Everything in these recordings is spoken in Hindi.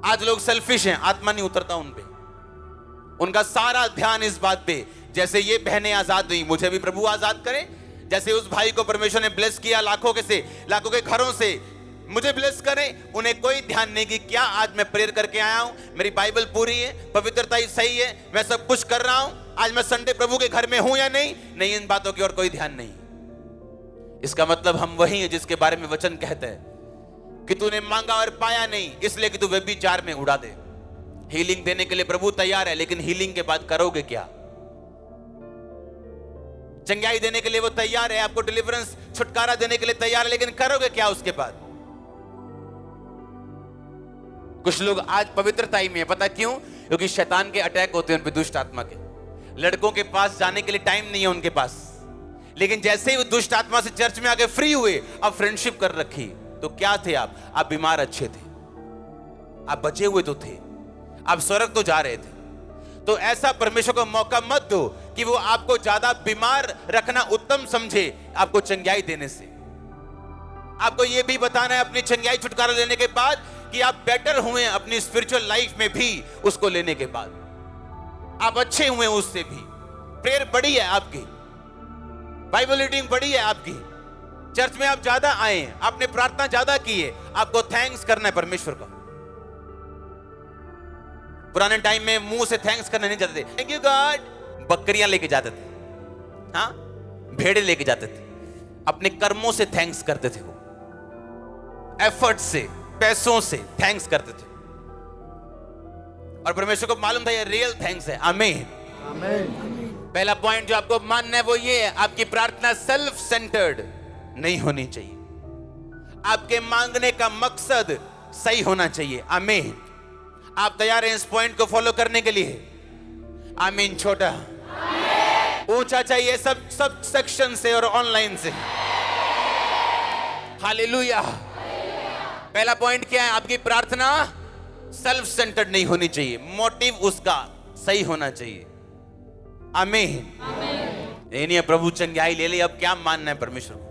आज लोग सेल्फिश हैं, आत्मा नहीं उतरता उन पे। उनका सारा ध्यान इस बात पे, जैसे ये बहनें आजाद हुई, मुझे भी प्रभु आजाद करे। जैसे उस भाई को परमेश्वर ने ब्लेस किया लाखों के घरों से, मुझे ब्लेस करें। उन्हें कोई ध्यान नहीं कि क्या आज मैं प्रेयर करके आया हूं, मेरी बाइबल पूरी है, पवित्रता ही सही है, मैं सब कुछ कर रहा हूं, आज मैं संडे प्रभु के घर में हूं या नहीं। नहीं, इन बातों की और कोई ध्यान नहीं। इसका मतलब हम वही है जिसके बारे में वचन कहता है कि तूने मांगा और पाया नहीं, इसलिए कि तू व्यभिचार में उड़ा दे। हीलिंग देने के लिए प्रभु तैयार है, लेकिन हीलिंग के बाद करोगे क्या? चंगाई देने के लिए वो तैयार है, आपको डिलीवरेंस, छुटकारा देने के लिए तैयार है, लेकिन करोगे क्या उसके बाद? कुछ लोग आज पवित्रता ही में है, पता क्यों? क्योंकि शैतान के अटैक होते हैं उन पे, दुष्ट आत्मा के। लड़कों के पास जाने के लिए टाइम नहीं है उनके पास, लेकिन जैसे ही वो दुष्ट आत्मा से चर्च में आके फ्री हुए, अब फ्रेंडशिप कर रखी। तो क्या थे आप बीमार अच्छे थे, आप बचे हुए तो थे, आप स्वर्ग तो जा रहे थे। तो ऐसा परमेश्वर को मौका मत दो कि वो आपको ज्यादा बीमार रखना उत्तम समझे आपको चंगाई देने से। आपको ये भी बताना है अपनी चंगाई छुटकारा लेने के बाद कि आप बेटर हुए अपनी स्पिरिचुअल लाइफ में भी, उसको लेने के बाद आप अच्छे हुए उससे भी। प्रेयर बड़ी है आपकी, बाइबल रीडिंग बड़ी है आपकी, चर्च में आप ज्यादा आए, आपने प्रार्थना ज्यादा की है, आपको थैंक्स करना है परमेश्वर का। पुराने टाइम में मुंह से थैंक्स करने नहीं जाते थे, थैंक यू गॉड। बकरियां लेके जाते थे, हाँ, भेड़े लेके जाते थे, अपने कर्मों से थैंक्स करते थे, वो एफर्ट से, पैसों से थैंक्स करते थे। और परमेश्वर को मालूम था ये रियल थैंक्स है। आमीन, आमीन। पहला पॉइंट जो आपको मानना है वो ये है, आपकी प्रार्थना सेल्फ सेंटर्ड नहीं होनी चाहिए। आपके मांगने का मकसद सही होना चाहिए। आमीन। आप तैयार हैं इस पॉइंट को फॉलो करने के लिए? आमीन। छोटा ऊंचा चाहिए, सब सेक्शन से और ऑनलाइन से। हालेलुया। पहला पॉइंट क्या है? आपकी प्रार्थना सेल्फ सेंटर्ड नहीं होनी चाहिए, मोटिव उसका सही होना चाहिए। आमीन। ये नहीं है प्रभु चंगाई ले ले, अब क्या मानना है परमेश्वर को?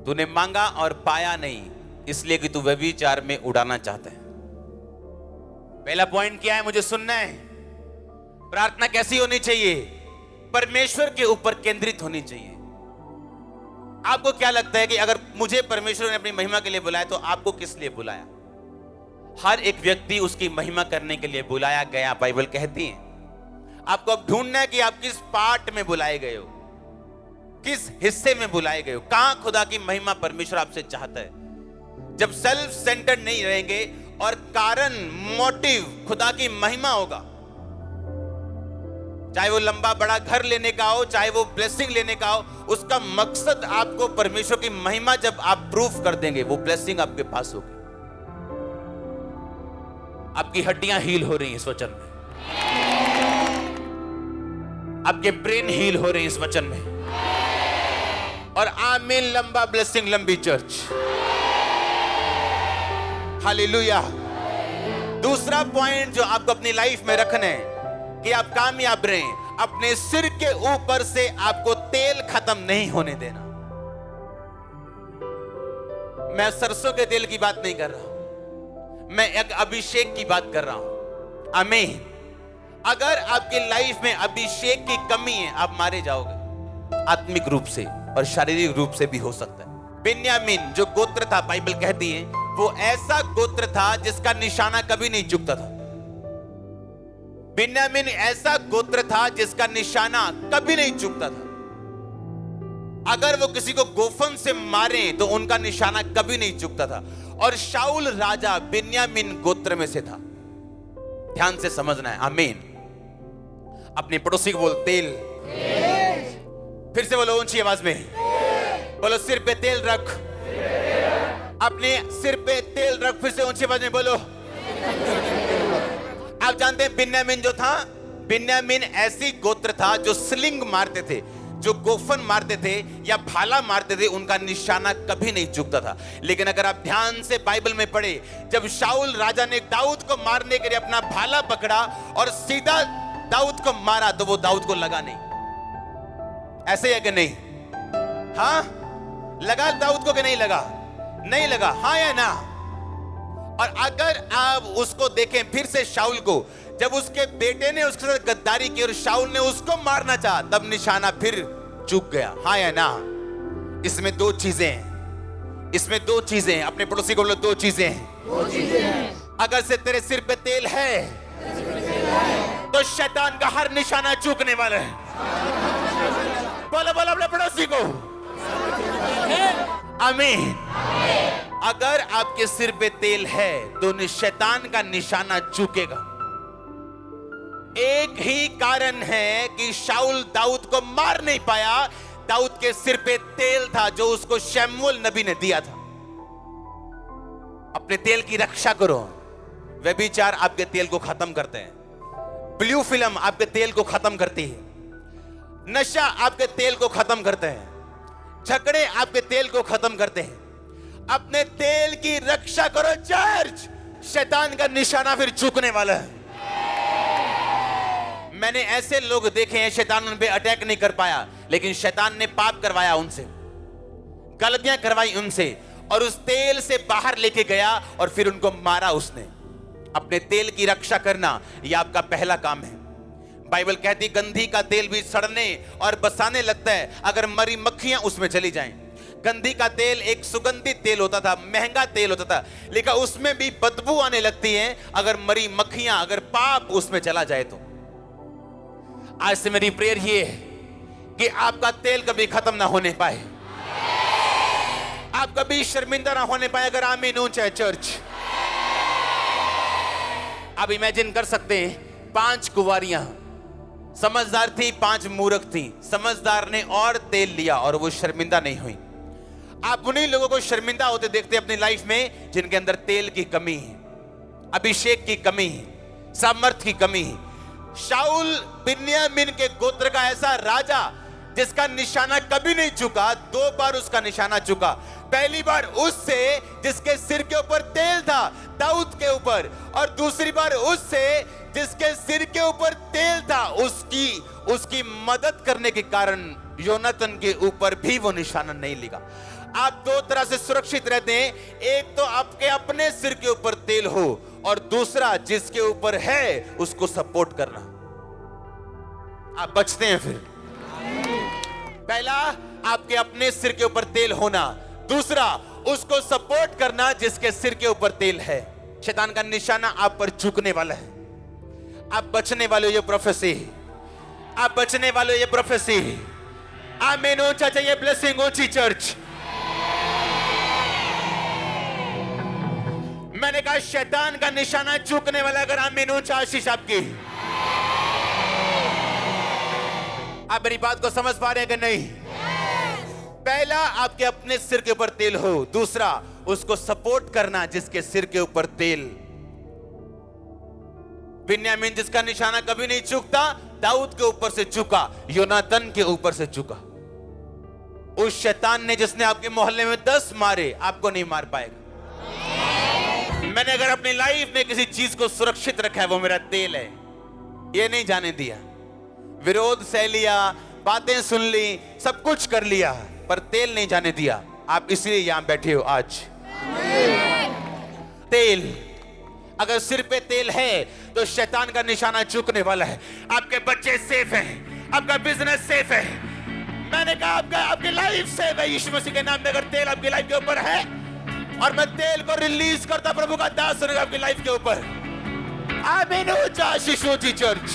तूने मांगा और पाया नहीं, इसलिए कि तू व्यभिचार में उड़ाना चाहता है। पहला पॉइंट क्या है? मुझे सुनना है। प्रार्थना कैसी होनी चाहिए? परमेश्वर के ऊपर केंद्रित होनी चाहिए। आपको क्या लगता है कि अगर मुझे परमेश्वर ने अपनी महिमा के लिए बुलाया तो आपको किस लिए बुलाया? हर एक व्यक्ति उसकी महिमा करने के लिए बुलाया गया, बाइबल कहती है। आपको अब ढूंढना है कि आप किस पार्ट में बुलाए गए हो, किस हिस्से में बुलाए गए हो, कहां खुदा की महिमा परमेश्वर आपसे चाहता है। जब सेल्फ सेंटर्ड नहीं रहेंगे और कारण, मोटिव खुदा की महिमा होगा, चाहे वो लंबा बड़ा घर लेने का हो, चाहे वो ब्लेसिंग लेने का हो, उसका मकसद आपको परमेश्वर की महिमा जब आप प्रूफ कर देंगे, वो ब्लेसिंग आपके पास होगी। आपकी हड्डियां हील हो रही हैं इस वचन में, आपके ब्रेन हील हो रहे हैं इस वचन में। और आमीन। लंबा ब्लेसिंग, लंबी चर्च। हालेलुया। दूसरा पॉइंट जो आपको अपनी लाइफ में रखना है कि आप कामयाब रहें, अपने सिर के ऊपर से आपको तेल खत्म नहीं होने देना। मैं सरसों के तेल की बात नहीं कर रहा हूं, मैं एक अभिषेक की बात कर रहा हूं। आमीन। अगर आपकी लाइफ में अभिषेक की कमी है, आप मारे जाओगे, आत्मिक रूप से और शारीरिक रूप से भी हो सकता है। बिन्यामीन जो गोत्र था, बाइबल कहती है वो ऐसा गोत्र था जिसका निशाना कभी नहीं चुकता था। बिन्यामीन ऐसा गोत्र था जिसका निशाना कभी नहीं चुकता था। अगर वो किसी को गोफन से मारे तो उनका निशाना कभी नहीं चुकता था। और शाऊल राजा बिन्यामीन गोत्र में से था। ध्यान से समझना है। आमीन। अपने पड़ोसी को बोल, तेल। फिर से बोलो ऊंची आवाज में, बोलो सिर पे तेल रख। अपने सिर पे तेल रख। फिर से ऊंची आवाज में बोलो। आप जानते हैं बिन्यामीन जो था, बिन्यामीन ऐसी गोत्र था जो स्लिंग मारते थे, जो गोफन मारते थे या भाला मारते थे, उनका निशाना कभी नहीं चूकता था। लेकिन अगर आप ध्यान से बाइबल में पढ़े, जब शाऊल राजा ने दाऊद को मारने के लिए अपना भाला पकड़ा और सीधा दाऊद को मारा तो वो दाऊद को लगा नहीं। ऐसे है कि नहीं? हाँ, लगा दाऊद को कि नहीं लगा? नहीं लगा। हाँ या ना? और अगर आप उसको देखें फिर से शाऊल को, जब उसके बेटे ने उसके साथ गद्दारी की और शाऊल ने उसको मारना चाहा, तब निशाना फिर चूक गया। हाँ या ना? इसमें दो चीजें हैं, इसमें दो चीजें हैं। अपने पड़ोसी को बोलो, दो चीजें हैं। अगर से तेरे सिर पे तेल है तो शैतान का हर निशाना चूकने वाला है। बोलो बोलो अपने पड़ोसी को, आमीन। अगर आपके सिर पे तेल है तो शैतान का निशाना चूकेगा। एक ही कारण है कि शाऊल दाऊद को मार नहीं पाया, दाऊद के सिर पे तेल था जो उसको शमूएल नबी ने दिया था। अपने तेल की रक्षा करो। व्यभिचार आपके तेल को खत्म करते हैं, ब्लू फिल्म आपके तेल को खत्म करती है, नशा आपके तेल को खत्म करते हैं, झगड़े आपके तेल को खत्म करते हैं। अपने तेल की रक्षा करो चर्च, शैतान का निशाना फिर चूकने वाला है। मैंने ऐसे लोग देखे हैं शैतान उन पे अटैक नहीं कर पाया, लेकिन शैतान ने पाप करवाया उनसे, गलतियां करवाई उनसे, और उस तेल से बाहर लेके गया और फिर उनको मारा उसने। अपने तेल की रक्षा करना यह आपका पहला काम है। बाइबल कहती गंधी का तेल भी सड़ने और बसाने लगता है अगर मरी मक्खियां उसमें चली जाएं। गंधी का तेल एक सुगंधित तेल होता था, महंगा तेल होता था, लेकिन उसमें भी बदबू आने लगती है अगर मरी मक्खियां, अगर पाप उसमें चला जाए तो। आज से मेरी प्रेयर ये है कि आपका तेल कभी खत्म ना होने पाए, आप कभी शर्मिंदा ना होने पाए। अगर आमीन ऊंचा है चर्च। आप इमेजिन कर सकते हैं 5 कुंवारियां समझदार थी, 5 मूर्ख थी। समझदार ने और तेल लिया और वो शर्मिंदा नहीं हुई। आप उन्हीं लोगों को शर्मिंदा होते देखते हैं अपनी लाइफ में जिनके अंदर तेल की कमी है, अभिषेक की कमी है, सामर्थ की कमी है। शाऊल बिन्यामीन के गोत्र का ऐसा राजा जिसका निशाना कभी नहीं चुका, 2 बार उसका निशाना चुका। पहली बार उससे जिसके सिर के ऊपर तेल था, दाऊद के ऊपर, और दूसरी बार उससे जिसके सिर के ऊपर तेल था, उसकी मदद करने के कारण योनातन के ऊपर भी वो निशाना नहीं लगा। आप 2 तरह से सुरक्षित रहते हैं, एक तो आपके अपने सिर के ऊपर तेल हो, और दूसरा जिसके ऊपर है उसको सपोर्ट करना। आप बचते हैं फिर। पहला आपके अपने सिर के ऊपर तेल होना, दूसरा उसको सपोर्ट करना जिसके सिर के ऊपर तेल है। शैतान का निशाना आप पर चूकने वाला है। आप बचने वाले हो, ये प्रोफेसी, आप बचने वाले हो, ये प्रोफेसी। आमीन ऊंचा चाहिए, ब्लेसिंग ऊंची चर्च। मैंने कहा शैतान का निशाना चूकने वाला, अगर आमीन ऊंचा आशीष आपकी। आप मेरी बात को समझ पा रहे हैं कि नहीं? पहला आपके अपने सिर के ऊपर तेल हो, दूसरा उसको सपोर्ट करना जिसके सिर के ऊपर तेल। बिन्यामीन जिसका निशाना कभी नहीं चूकता, दाऊद के ऊपर से चूका, योनातन के ऊपर से चूका। उस शैतान ने जिसने आपके मोहल्ले में 10 मारे, आपको नहीं मार पाएगा। मैंने अगर अपनी लाइफ में किसी चीज को सुरक्षित रखा है, वो मेरा तेल है। ये नहीं जाने दिया, विरोध सह लिया, बातें सुन ली, सब कुछ कर लिया, पर तेल नहीं जाने दिया। आप इसलिए यहां बैठे हो आज। तेल, अगर सिर पे तेल है तो शैतान का निशाना चूकने वाला है। आपके बच्चे सेफ हैं, आपका बिजनेस सेफ है। मैंने कहा आपकी लाइफ सेफ है यीशु मसीह के नाम में। अगर तेल आपकी लाइफ के ऊपर है, और मैं तेल को रिलीज करता प्रभु का दास होने आपकी लाइफ के ऊपर। आमीन ऊंचा आशीष ऊंची चर्च।